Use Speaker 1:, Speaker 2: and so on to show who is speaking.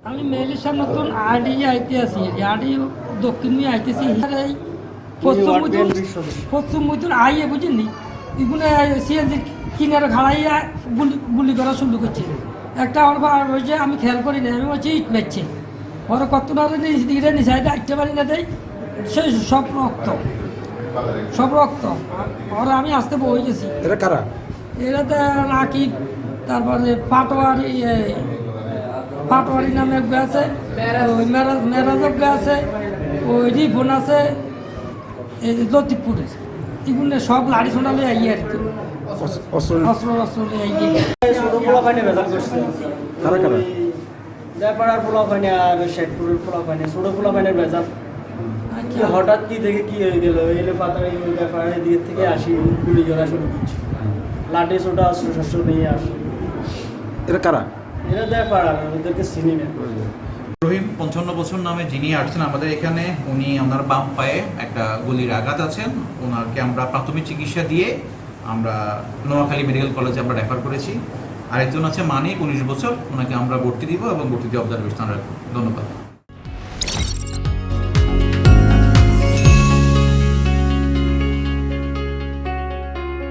Speaker 1: আমি মেলিশার নতুন আইডি আইতে আছি আইডি দক্ষিণ আইতেছি এই পশ্চিম মৈতুন আইয়ে বুঝিনি এগুলো সিএনজি কিনারে ঘাড়াইয়া গুলি করা শুরু করছে একটা আমার হয়েছে আমি খেয়াল করি না আমি হচ্ছে ইট মারছে ওরা কতটা দিকে নিচে আটতে পারি না দেয় সেই সব রক্ত ওরা আমি আসতে বই গেছি
Speaker 2: এটা কারা?
Speaker 1: এরা তো রাকিব তারপরে পাটোয়ারি নামে এক আছে ওই মেরাজক আছে ওই রিফোন আছে এই লতিফপুরের এগুলো সব লাড়ি সোনালে আইয়ে আর কি অস্ত্র আইয়ে
Speaker 2: কারা কারা?
Speaker 3: দেপাড়ার পোলা পানি আর শেখপুরের পোলা পানি ছোটো পোলা পানির বেজাল কি হঠাৎ কি দেখে কি হয়ে গেল এলে পাতার ব্যাপারের দিক থেকে আসি গুলি করা শুরু করছি লাঠি ছোটা অস্ত্র শস্ত্র নিয়ে আসি
Speaker 2: এটা কারা?
Speaker 3: এরা দেপাড়ার ওদেরকে চিনি না।
Speaker 4: রহিম 55 বছর নামে যিনি আসছেন আমাদের এখানে, উনি ওনার বাম পায়ে একটা গুলির আঘাত আছেন। ওনাকে আমরা প্রাথমিক চিকিৎসা দিয়ে আমরা নোয়াখালী মেডিকেল কলেজে আমরা রেফার করেছি। আরেকজন আছে মানিক 19 বছর, ওনাকে আমরা ভর্তি দিব এবং ভর্তি দিয়ে অবজারভেশন রাখবো। ধন্যবাদ।